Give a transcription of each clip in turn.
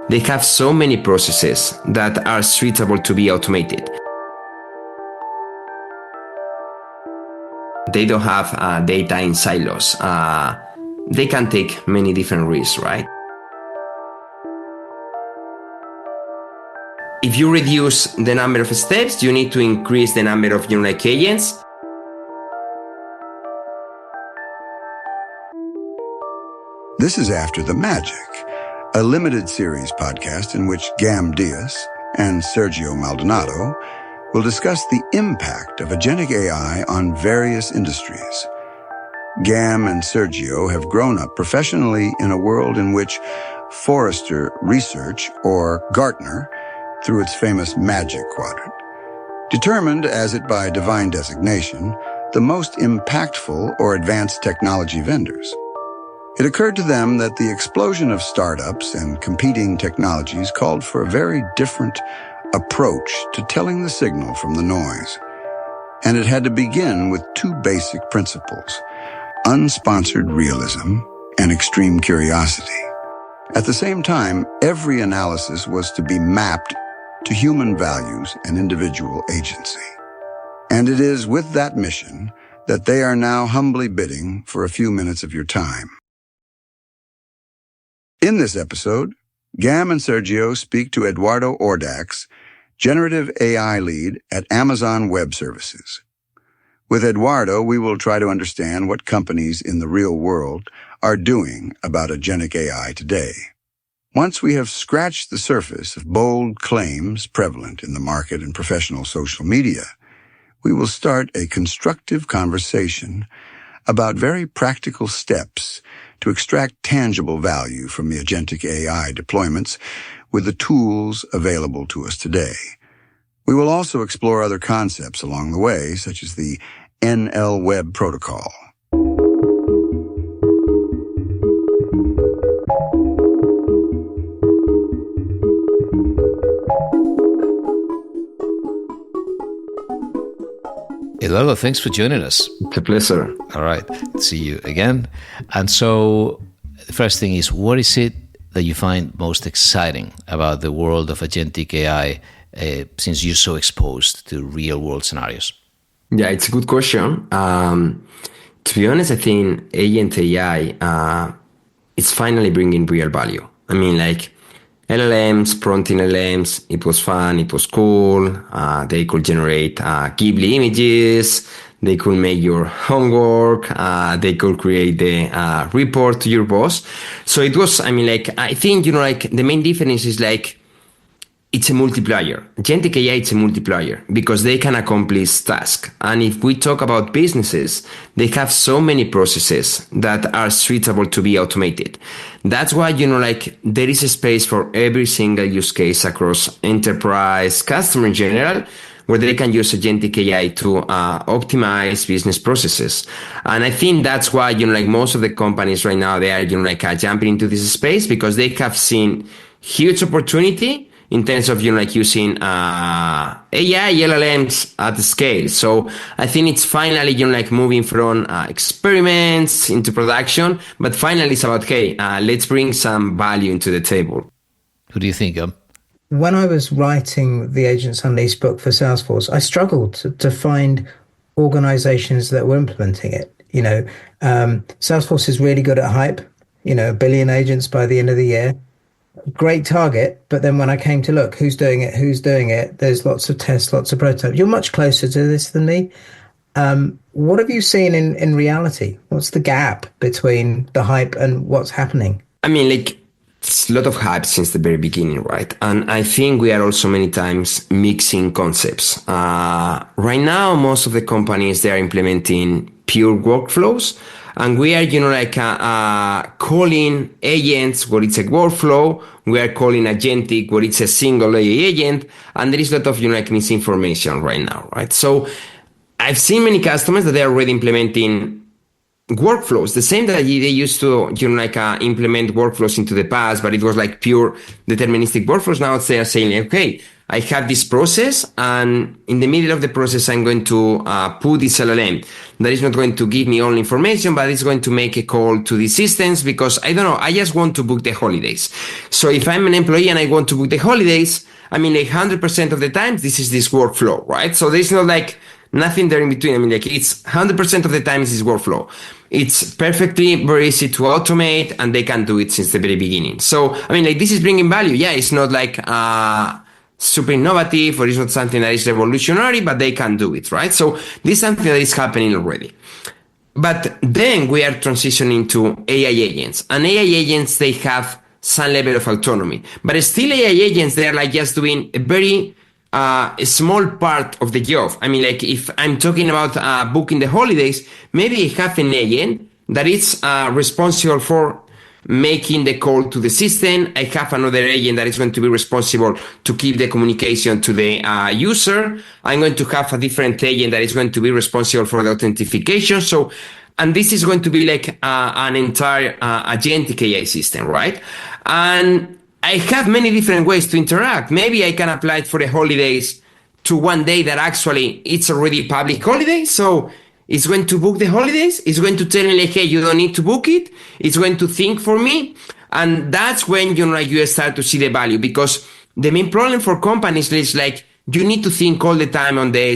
They have so many processes that are suitable to be automated. They don't have data in silos. They can take many different risks, right? If you reduce the number of steps, you need to increase the number of agents. This is After the Magic, a limited series podcast in which Gam Diaz and Sergio Maldonado will discuss the impact of agentic AI on various industries. Gam and Sergio have grown up professionally in a world in which Forrester Research, or Gartner, through its famous Magic Quadrant, determined, as it by divine designation, the most impactful or advanced technology vendors. It occurred to them that the explosion of startups and competing technologies called for a very different approach to telling the signal from the noise. And it had to begin with two basic principles: unsponsored realism and extreme curiosity. At the same time, every analysis was to be mapped to human values and individual agency. And it is with that mission that they are now humbly bidding for a few minutes of your time. In this episode, Gam and Sergio speak to Eduardo Ordax, Generative AI Lead at Amazon Web Services. With Eduardo, we will try to understand what companies in the real world are doing about agentic AI today. Once we have scratched the surface of bold claims prevalent in the market and professional social media, we will start a constructive conversation about very practical steps to extract tangible value from the agentic AI deployments with the tools available to us today. We will also explore other concepts along the way, such as the NL Web protocol. Eduardo, thanks for joining us. It's a pleasure. All right. See you again. And so the first thing is, what is it that you find most exciting about the world of agentic AI since you're so exposed to real world scenarios? Yeah, it's a good question. To be honest, I think Agent AI is finally bringing real value. I mean, like LLMs, prompting LLMs, it was fun, it was cool. They could generate Ghibli images. They could make your homework. They could create the report to your boss. So it was, I mean, like, I think, like the main difference is like, it's a multiplier. Agentic AI, it's a multiplier because they can accomplish tasks. And if we talk about businesses, they have so many processes that are suitable to be automated. That's why, like there is a space for every single use case across enterprise, customer in general, where they can use agentic AI to optimize business processes. And I think that's why, like most of the companies right now, they are, jumping into this space because they have seen huge opportunity in terms of, like using AI, LLMs at scale. So I think it's finally, like moving from experiments into production, but finally it's about, hey, let's bring some value into the table. Who do you think of? When I was writing the Agents Unleashed book for Salesforce, I struggled to find organizations that were implementing it. Salesforce is really good at hype, 1 billion agents by the end of the year. Great target, but then when I came to look, who's doing it, there's lots of tests, lots of prototypes. You're much closer to this than me. What have you seen in reality? What's the gap between the hype and what's happening? I mean, like, it's a lot of hype since the very beginning, right? And I think we are also many times mixing concepts. Right now, most of the companies, they are implementing pure workflows. And we are, calling agents what it's a workflow. We are calling agentic what it's a single AI agent. And there is a lot of, misinformation right now, right? So I've seen many customers that they are already implementing workflows, the same that they used to, implement workflows into the past, but it was like pure deterministic workflows. Now they are saying, okay, I have this process, and in the middle of the process, I'm going to put this LLM that is not going to give me all information, but it's going to make a call to the systems because I don't know, I just want to book the holidays. So if I'm an employee and I want to book the holidays, I mean, like 100% of the time, this is this workflow, right? So there's not like nothing there in between. I mean, like it's 100% of the time is this workflow. It's perfectly very easy to automate, and they can do it since the very beginning. So, I mean, like this is bringing value. Yeah, it's not like super innovative or it's not something that is revolutionary, but they can do it, right? So this is something that is happening already. But then we are transitioning to AI agents, and AI agents, they have some level of autonomy, but still AI agents, they're like just doing a very a small part of the job. I mean, like if I'm talking about booking the holidays, maybe I have an agent that is responsible for making the call to the system. I have another agent that is going to be responsible to keep the communication to the user. I'm going to have a different agent that is going to be responsible for the authentication. So, and this is going to be like an entire agentic AI system, right? And I have many different ways to interact. Maybe I can apply it for the holidays to one day that actually it's already public holiday. So it's going to book the holidays. It's going to tell me like, hey, you don't need to book it. It's going to think for me. And that's when, you start to see the value, because the main problem for companies is like, you need to think all the time on the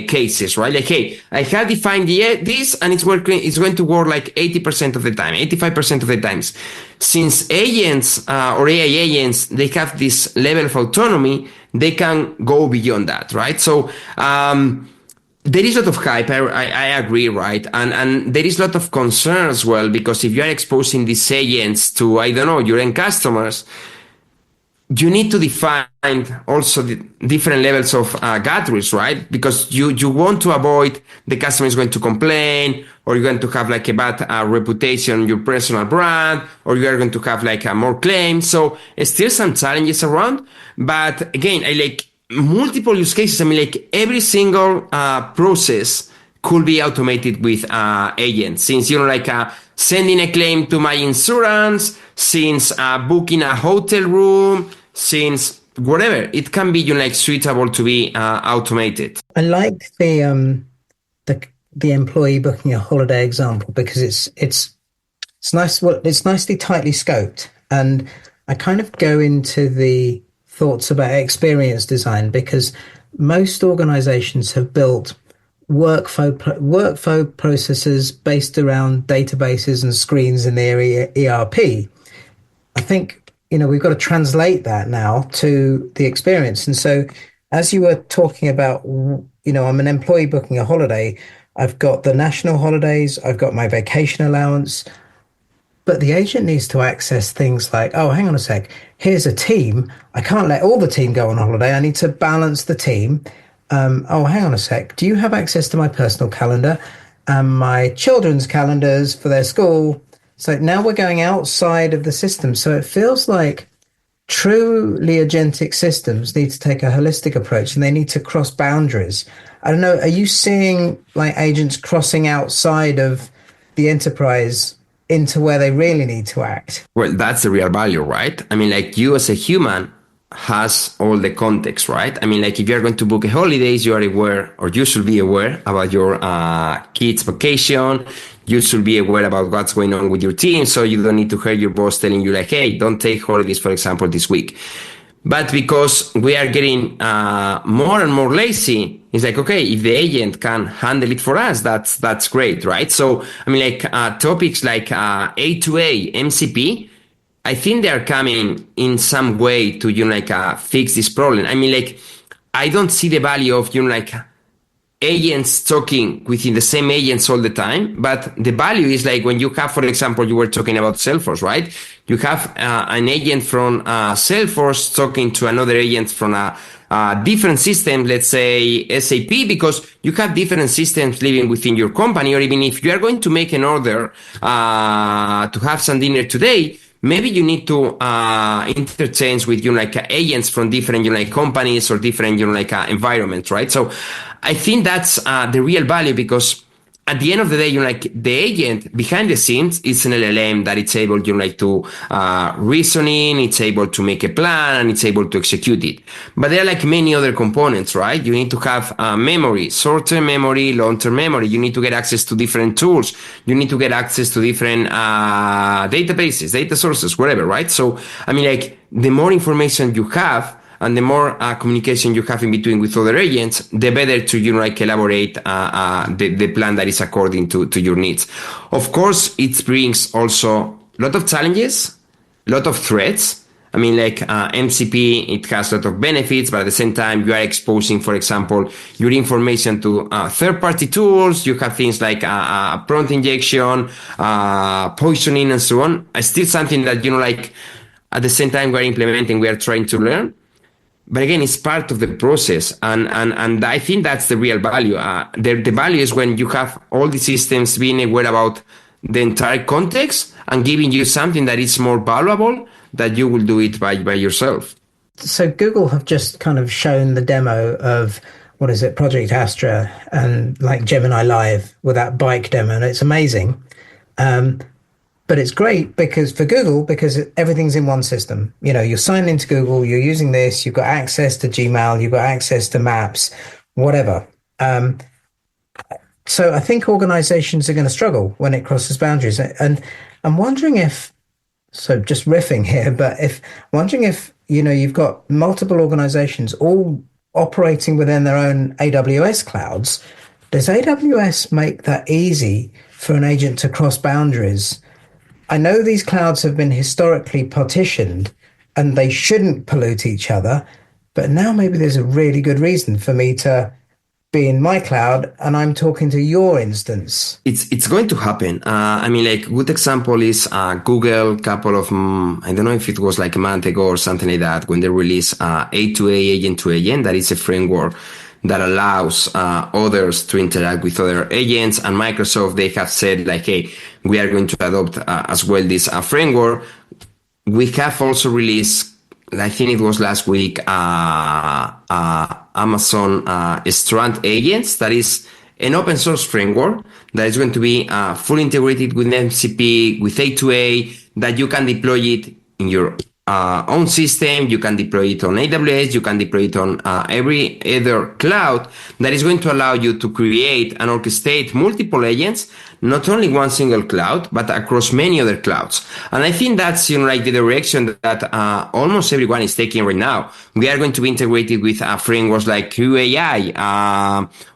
cases, right? Like, hey, I have defined this and it's going to work like 80% of the time, 85% of the times. Since agents or AI agents, they have this level of autonomy, they can go beyond that, right? So, there is a lot of hype, I agree, right? And there is a lot of concern as well, because if you are exposing these agents to, I don't know, your end customers, you need to define also the different levels of guardrails, right? Because you want to avoid the customer is going to complain, or you're going to have like a bad reputation, your personal brand, or you are going to have like more claims. So still some challenges around. But again, I like multiple use cases. I mean, like every single process could be automated with agents. Since, sending a claim to my insurance, since booking a hotel room, since whatever, it can be, suitable to be automated. I like the employee booking a holiday example, because it's nice. Well, it's nicely tightly scoped, and I kind of go into the thoughts about experience design, because most organizations have built workflow processes based around databases and screens in their ERP. I think, we've got to translate that now to the experience. And so, as you were talking about, I'm an employee booking a holiday. I've got the national holidays. I've got my vacation allowance. But the agent needs to access things like, oh, hang on a sec. Here's a team. I can't let all the team go on holiday. I need to balance the team. Oh, hang on a sec. Do you have access to my personal calendar and my children's calendars for their school? So now we're going outside of the system. So it feels like truly agentic systems need to take a holistic approach, and they need to cross boundaries. I don't know. Are you seeing like agents crossing outside of the enterprise into where they really need to act? Well, that's the real value, right? I mean, like you as a human has all the context, right? I mean, like if you're going to book a holidays, you are aware, or you should be aware about your kids' vacation. You should be aware about what's going on with your team, so you don't need to hear your boss telling you like, hey, don't take holidays, for example, this week. But because we are getting more and more lazy, it's like, okay, if the agent can handle it for us, that's great, right? So, I mean, like topics like A2A, MCP, I think they are coming in some way to, fix this problem. I mean, like, I don't see the value of, agents talking within the same agents all the time, but the value is like when you have, for example, you were talking about Salesforce, right? You have an agent from Salesforce talking to another agent from a different system, let's say SAP, because you have different systems living within your company. Or even if you are going to make an order to have some dinner today, maybe you need to interchange with agents from different companies or different environments, right? So I think that's the real value, because at the end of the day, like the agent behind the scenes, it's an LLM that it's able, like to reasoning, it's able to make a plan, and it's able to execute it. But there are like many other components, right? You need to have memory, short-term memory, long-term memory. You need to get access to different tools. You need to get access to different databases, data sources, whatever, right? So, I mean, like the more information you have, and the more communication you have in between with other agents, the better to like elaborate the plan that is according to your needs. Of course, it brings also a lot of challenges, a lot of threats. I mean, like MCP, it has a lot of benefits, but at the same time, you are exposing, for example, your information to third-party tools. You have things like prompt injection, poisoning, and so on. It's still something that, like, at the same time we're implementing, we are trying to learn. But again, it's part of the process, and I think that's the real value. The value is when you have all the systems being aware about the entire context and giving you something that is more valuable that you will do it by yourself. So Google have just kind of shown the demo of, what is it, Project Astra and like Gemini Live with that bike demo, and it's amazing. But it's great because for Google, because everything's in one system. You're signed into Google, you're using this, you've got access to Gmail, you've got access to Maps, whatever. So I think organizations are going to struggle when it crosses boundaries. And I'm wondering if, so just riffing here, but wondering if, you've got multiple organizations all operating within their own AWS clouds. Does AWS make that easy for an agent to cross boundaries? I know these clouds have been historically partitioned and they shouldn't pollute each other, but now maybe there's a really good reason for me to be in my cloud and I'm talking to your instance. It's going to happen. I mean, like, good example is Google, couple of, I don't know if it was like a month ago or something like that, when they released A2A, agent to agent. That is a framework that allows others to interact with other agents, and Microsoft, they have said like, hey, we are going to adopt as well this framework. We have also released, I think it was last week, Amazon Strand Agents. That is an open source framework that is going to be fully integrated with MCP, with A2A, that you can deploy it in your own system. You can deploy it on AWS, you can deploy it on every other cloud. That is going to allow you to create and orchestrate multiple agents, not only one single cloud, but across many other clouds. And I think that's, like the direction that almost everyone is taking right now. We are going to be integrated with frameworks like QAI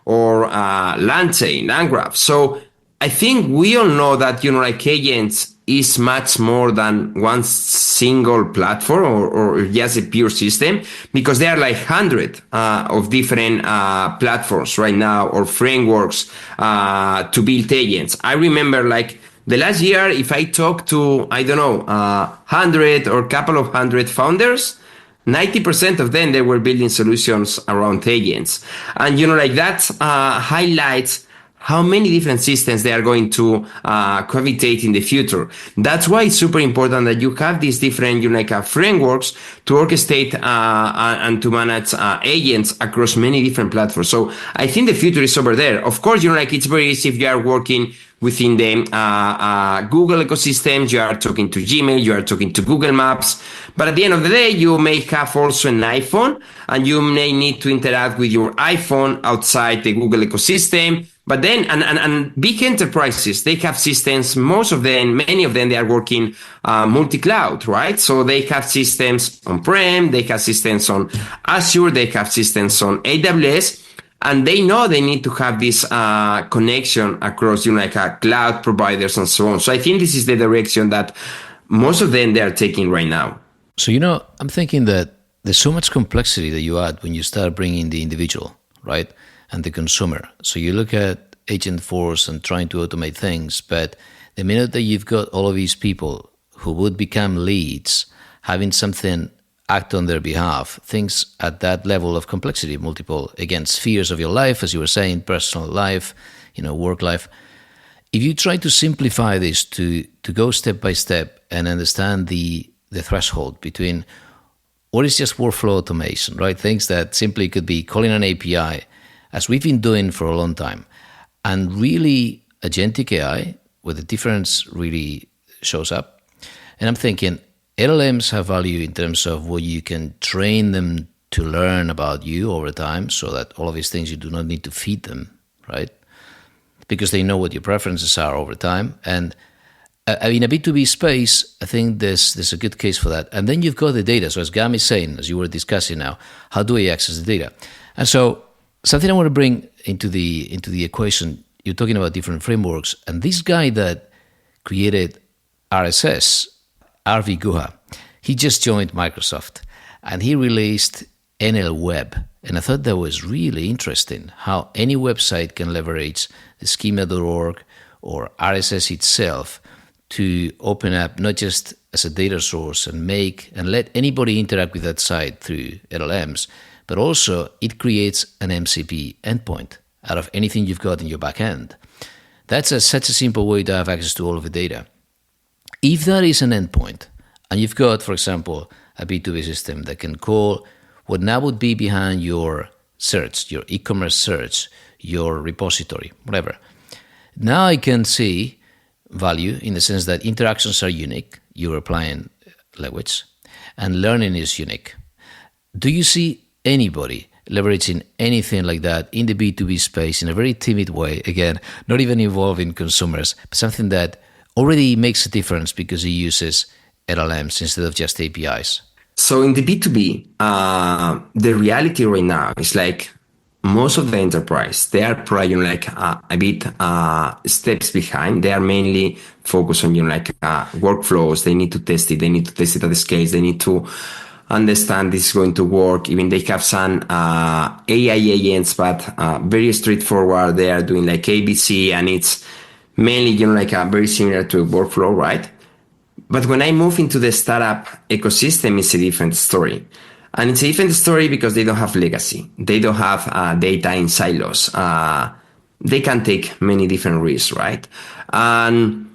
or LangChain, LangGraph. So I think we all know that, like agents is much more than one single platform or just a pure system, because there are like 100 of different platforms right now, or frameworks to build agents. I remember like the last year, if I talk to, I don't know, 100 or a couple of 100 founders, 90% of them, they were building solutions around agents. And, like that highlights how many different systems they are going to cohabitate in the future. That's why it's super important that you have these different frameworks to orchestrate and to manage agents across many different platforms. So I think the future is over there. Of course, it's very easy if you are working within the Google ecosystem, you are talking to Gmail, you are talking to Google Maps. But at the end of the day, you may have also an iPhone, and you may need to interact with your iPhone outside the Google ecosystem. But then, and big enterprises, they have systems, most of them, many of them, they are working multi-cloud, right? So they have systems on-prem, they have systems on Azure, they have systems on AWS, and they know they need to have this connection across, cloud providers and so on. So I think this is the direction that most of them, they are taking right now. So, I'm thinking that there's so much complexity that you add when you start bringing the individual, right? And the consumer. So you look at Agent Force and trying to automate things, but the minute that you've got all of these people who would become leads, having something act on their behalf, things at that level of complexity, multiple, again, spheres of your life, as you were saying, personal life, work life. If you try to simplify this to go step by step and understand the threshold between what is just workflow automation, right? Things that simply could be calling an API, as we've been doing for a long time, And really, agentic AI, where the difference really shows up. And I'm thinking LLMs have value in terms of what you can train them to learn about you over time, so that all of these things you do not need to feed them, right? Because they know what your preferences are over time. And in a B2B space, I think there's a good case for that. And then you've got the data. So as Gam is saying, as you were discussing now, how do I access the data? And so something I want to bring into the equation, you're talking about different frameworks. And this guy that created RSS, RV Guha, he just joined Microsoft. And he released NL Web. And I thought that was really interesting, how any website can leverage the schema.org or RSS itself to open up not just as a data source and make and let anybody interact with that site through LLMs, but also it creates an MCP endpoint out of anything you've got in your back end. That's such a simple way to have access to all of the data. If that is an endpoint, and you've got, for example, a B2B system that can call what now would be behind your search, your e-commerce search, your repository, whatever. Now I can see value in the sense that interactions are unique, you're applying language, and learning is unique. Do you see anybody leveraging anything like that in the B2B space in a very timid way, again, not even involving consumers, but something that already makes a difference because it uses LLMs instead of just APIs? So in the B2B, the reality right now is like most of the enterprise, they are probably a bit steps behind. They are mainly focused on workflows. They need to test it. They need to test it at the scales. They need to understand this is going to work. Even they have some AI agents, but very straightforward. They are doing like ABC, and it's mainly very similar to a workflow, right? But when I move into the startup ecosystem, it's a different story. And it's a different story because they don't have legacy. They don't have data in silos. They can take many different risks, right? And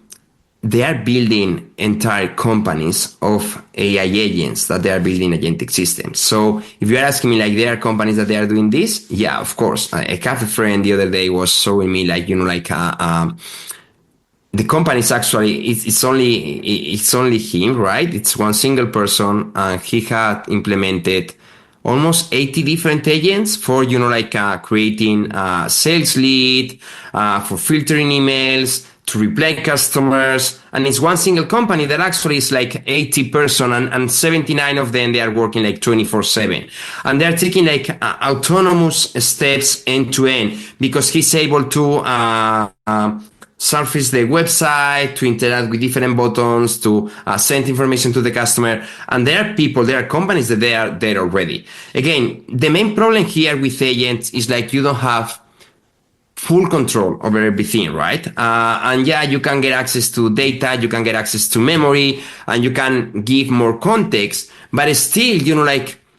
they are building entire companies of AI agents that they are building agentic systems. So if you're asking me, like, there are companies that they are doing this, yeah, of course. I have a friend the other day was showing me the company is actually, it's only him, right? It's one single person, and he had implemented almost 80 different agents for, creating sales lead, for filtering emails, to reply customers. And it's one single company that actually is like 80 person, and 79 of them, they are working like 24/7. And they're taking autonomous steps end to end, because he's able to, surface the website, to interact with different buttons, to send information to the customer. And there are companies that they are there already. Again, the main problem here with agents is you don't have full control over everything, right? And yeah, you can get access to data, you can get access to memory, and you can give more context. But still,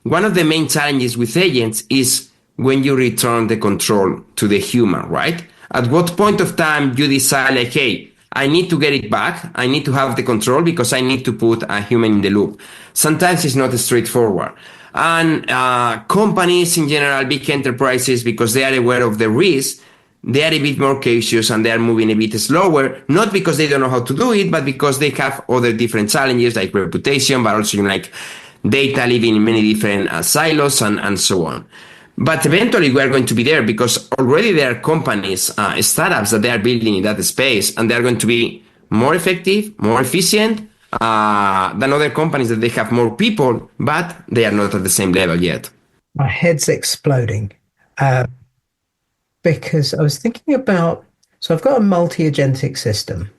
one of the main challenges with agents is when you return the control to the human, right? At what point of time you decide, hey, I need to get it back. I need to have the control because I need to put a human in the loop. Sometimes it's not straightforward. And companies in general, big enterprises, because they are aware of the risk, they are a bit more cautious and they are moving a bit slower, not because they don't know how to do it, but because they have other different challenges like reputation, but also data living in many different silos and so on. But eventually we are going to be there, because already there are companies, startups that they are building in that space, and they are going to be more effective, more efficient than other companies that they have more people, but they are not at the same level yet. My head's exploding because I was thinking about, so I've got a multi-agentic system.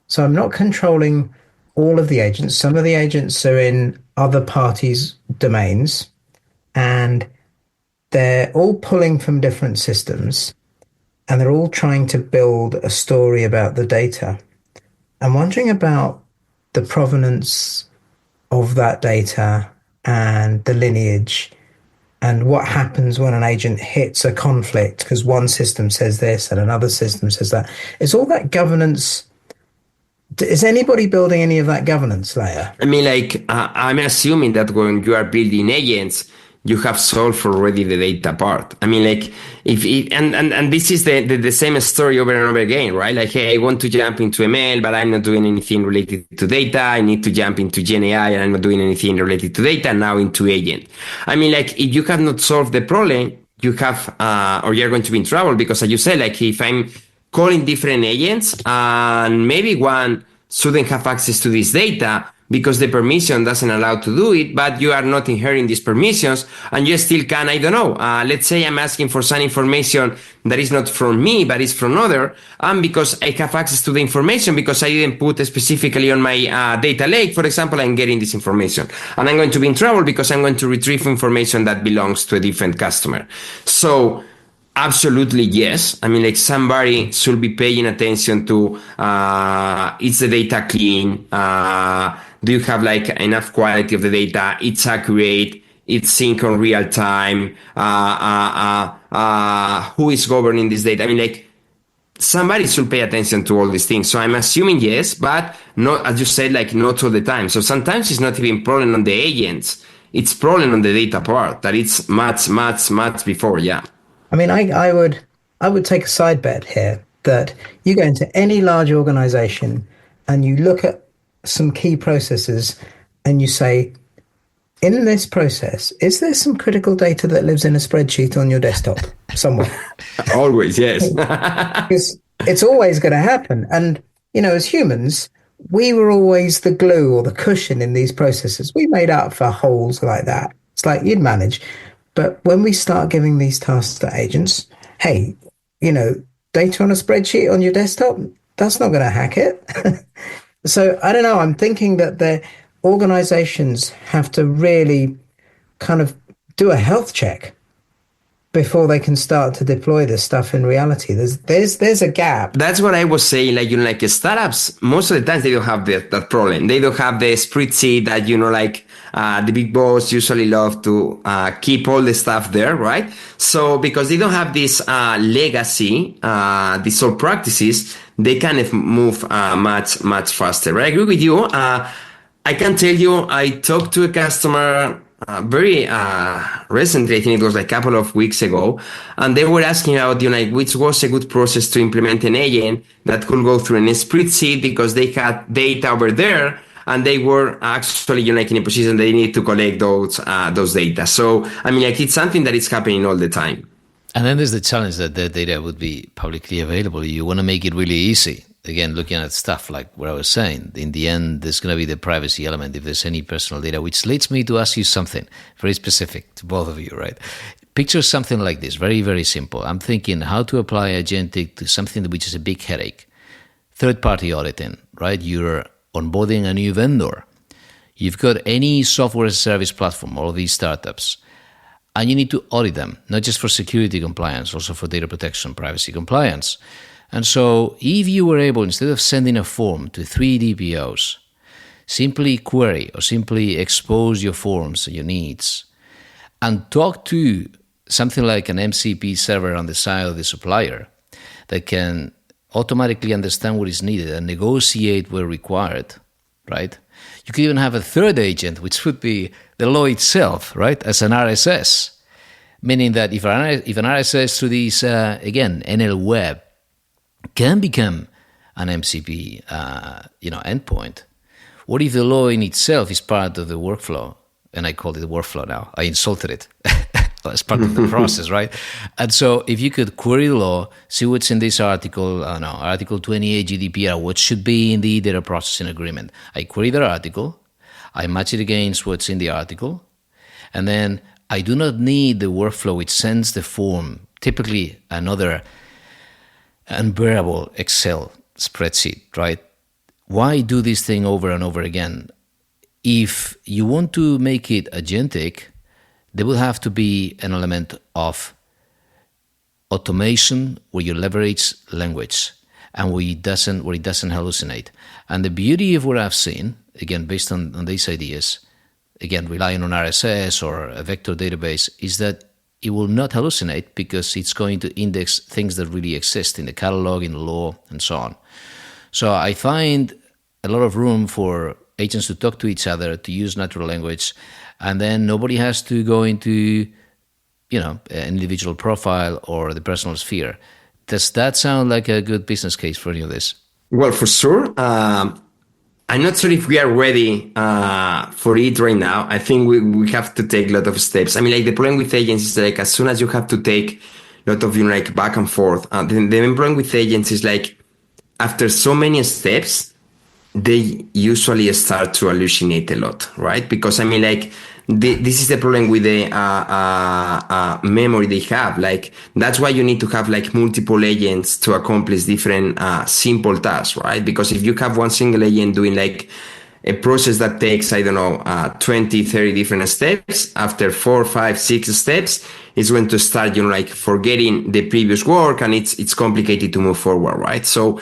So I'm not controlling all of the agents. Some of the agents are in other parties' domains, and they're all pulling from different systems, and they're all trying to build a story about the data. I'm wondering about the provenance of that data and the lineage, and what happens when an agent hits a conflict because one system says this and another system says that. Is all that governance, is anybody building any of that governance layer? I mean, I'm assuming that when you are building agents, you have solved already the data part. I mean, like if it, and this is the same story over and over again, right? Like, hey, I want to jump into ML, but I'm not doing anything related to data. I need to jump into Gen AI, and I'm not doing anything related to data. Now into agent. I mean, like if you have not solved the problem, you have or you're going to be in trouble, because as you said, like if I'm calling different agents and maybe one shouldn't have access to this data because the permission doesn't allow to do it, but you are not inheriting these permissions and you still can, I don't know, let's say I'm asking for some information that is not from me, but is from other, and because I have access to the information because I didn't put specifically on my data lake, for example, I'm getting this information and I'm going to be in trouble because I'm going to retrieve information that belongs to a different customer. So absolutely yes. I mean, like somebody should be paying attention to is the data clean? Do you have like enough quality of the data? It's accurate. It's sync on real time. Who is governing this data? I mean, like somebody should pay attention to all these things. So I'm assuming yes, but not, as you said, like not all the time. So sometimes it's not even problem on the agents. It's problem on the data part that it's much before. Yeah. I mean, I would take a side bet here that you go into any large organization and you look at some key processes and you say, in this process, is there some critical data that lives in a spreadsheet on your desktop somewhere? Always, yes. Because it's always going to happen. And, as humans, we were always the glue or the cushion in these processes. We made up for holes like that. It's like you'd manage. But when we start giving these tasks to agents, hey, data on a spreadsheet on your desktop, that's not going to hack it. So I don't know. I'm thinking that the organizations have to really kind of do a health check before they can start to deploy this stuff in reality. There's a gap. That's what I was saying. Like, like startups, most of the times they don't have that problem. They don't have the spreadsheet that, the big boss usually love to keep all the stuff there, right? So because they don't have this legacy, these old practices, they kind of move much faster. Right? I agree with you. I can tell you, I talked to a customer very recently. I think it was like a couple of weeks ago, and they were asking about which was a good process to implement an agent that could go through a spreadsheet because they had data over there and they were actually in a position they need to collect those data. So I mean, it's something that is happening all the time. And then there's the challenge that the data would be publicly available. You want to make it really easy. Again, looking at stuff like what I was saying, in the end, there's going to be the privacy element if there's any personal data, which leads me to ask you something very specific to both of you, right? Picture something like this, very, very simple. I'm thinking how to apply agentic to something which is a big headache. Third-party auditing, right? You're onboarding a new vendor. You've got any software as a service platform, all of these startups, and you need to audit them, not just for security compliance, also for data protection, privacy compliance. And so if you were able, instead of sending a form to 3 DPOs, simply query or simply expose your forms and your needs and talk to something like an MCP server on the side of the supplier that can automatically understand what is needed and negotiate where required, right? You could even have a third agent, which would be the law itself, right, as an RSS, meaning that if an RSS to this, again, NL web, can become an MCP, endpoint. What if the law in itself is part of the workflow? And I called it the workflow now. I insulted it as part of the process, right? And so if you could query the law, see what's in this article, Article 28 GDPR, what should be in the data processing agreement. I query that article, I match it against what's in the article, and then I do not need the workflow which sends the form, typically another unbearable Excel spreadsheet, right? Why do this thing over and over again? If you want to make it agentic, there will have to be an element of automation where you leverage language and where it doesn't hallucinate. And the beauty of what I've seen, again, based on these ideas, again, relying on RSS or a vector database, is that it will not hallucinate because it's going to index things that really exist in the catalog, in the law, and so on. So I find a lot of room for agents to talk to each other, to use natural language, and then nobody has to go into, an individual profile or the personal sphere. Does that sound like a good business case for any of this? Well, for sure. I'm not sure if we are ready for it right now. I think we have to take a lot of steps. I mean, like the problem with agents is like as soon as you have to take a lot of like back and forth, the main problem with agents is like after so many steps, they usually start to hallucinate a lot, right? Because I mean, like this is the problem with the memory they have. Like that's why you need to have like multiple agents to accomplish different simple tasks, right? Because if you have one single agent doing like a process that takes, I don't know, 20, 30 different steps, after 4, 5, 6 steps, it's going to start, like forgetting the previous work, and it's complicated to move forward, right? So,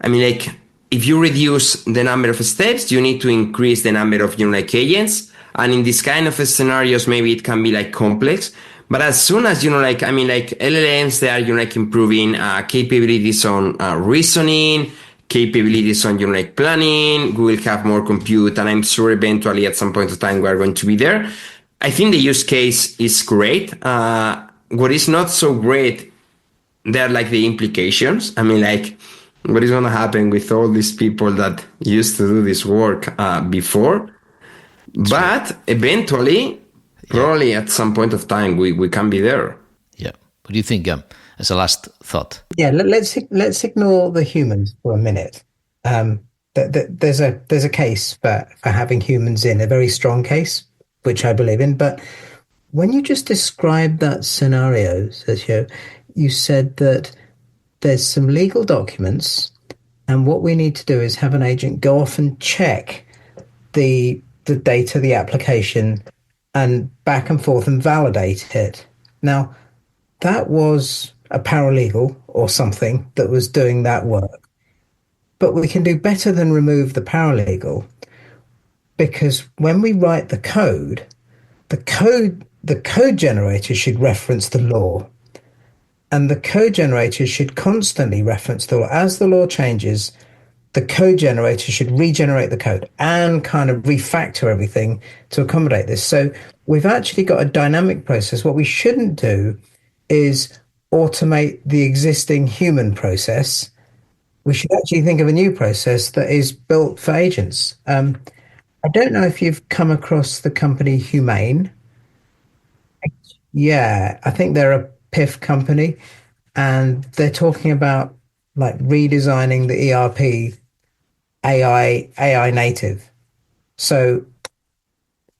I mean, like, if you reduce the number of steps, you need to increase the number of, like agents. And in this kind of scenarios, maybe it can be like complex. But as soon as, like, I mean, like LLMs, they are, like improving capabilities on reasoning, capabilities on, like planning. We will have more compute. And I'm sure eventually at some point of time, we are going to be there. I think the use case is great. What is not so great, they're like the implications. I mean, like, what is going to happen with all these people that used to do this work before? But eventually, probably at some point of time, we can be there. Yeah. What do you think, as a last thought? Yeah, let's ignore the humans for a minute. There's a case for having humans in, a very strong case, which I believe in. But when you just described that scenario, Sergio, you said that there's some legal documents, and what we need to do is have an agent go off and check the data, the application, and back and forth and validate it. Now, that was a paralegal or something that was doing that work. But we can do better than remove the paralegal, because when we write the code generator should reference the law. And the code generator should constantly reference the law. As the law changes, the code generator should regenerate the code and kind of refactor everything to accommodate this. So we've actually got a dynamic process. What we shouldn't do is automate the existing human process. We should actually think of a new process that is built for agents. I don't know if you've come across the company Humane. Yeah, I think they're a PIF company, and they're talking about like redesigning the ERP AI native. So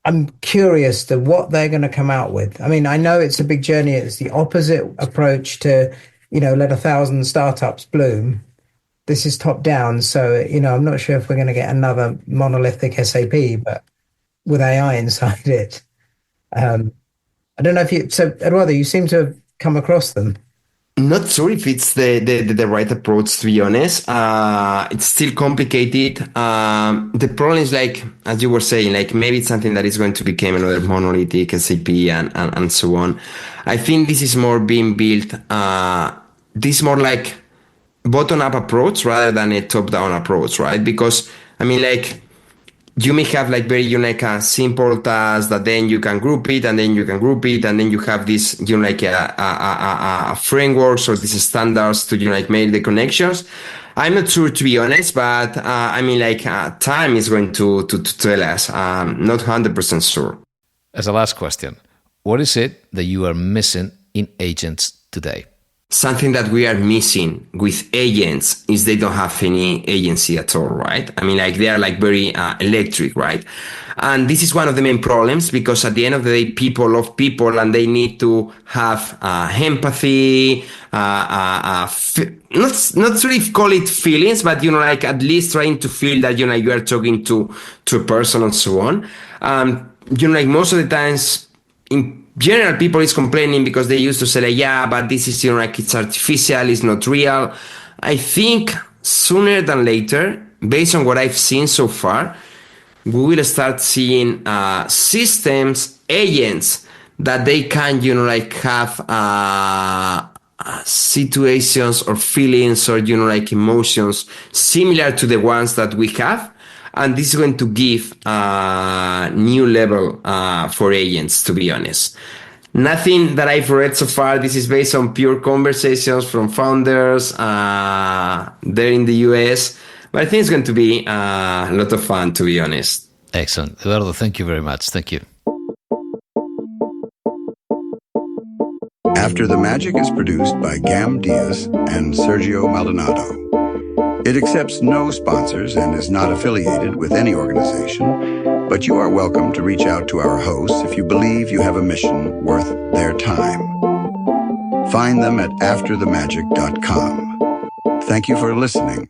I'm curious to what they're going to come out with. I mean, I know it's a big journey. It's the opposite approach to, let 1,000 startups bloom. This is top down. So, I'm not sure if we're going to get another monolithic SAP, but with AI inside it. I don't know if so Eduardo, you seem to have come across them. Not sure if it's the right approach, to be honest. It's still complicated. The problem is, like, as you were saying, like maybe it's something that is going to become another monolithic SAP and so on. I think this is more being built, this more like bottom-up approach rather than a top-down approach, right? Because, I mean, like, you may have like very unique simple tasks that then you can group it, and then you can group it, and then you have this like a frameworks or these standards to like make the connections. I'm not sure, to be honest, but I mean, like time is going to tell us. Not 100% sure. As a last question, what is it that you are missing in agents today? Something that we are missing with agents is they don't have any agency at all, right? I mean, like they are like very electric, right? And this is one of the main problems, because at the end of the day, people love people, and they need to have empathy, not really call it feelings, but, like at least trying to feel that, you are talking to a person and so on. Like most of the times, in general, people is complaining because they used to say like, yeah, but this is, like it's artificial, it's not real. I think sooner than later, based on what I've seen so far, we will start seeing systems, agents that they can, like have situations or feelings or, like emotions similar to the ones that we have. And this is going to give a new level for agents, to be honest. Nothing that I've read so far. This is based on pure conversations from founders there in the US. But I think it's going to be a lot of fun, to be honest. Excellent. Eduardo, thank you very much. Thank you. After the Magic is produced by Gam Diaz and Sergio Maldonado. It accepts no sponsors and is not affiliated with any organization, but you are welcome to reach out to our hosts if you believe you have a mission worth their time. Find them at afterthemagic.com. Thank you for listening.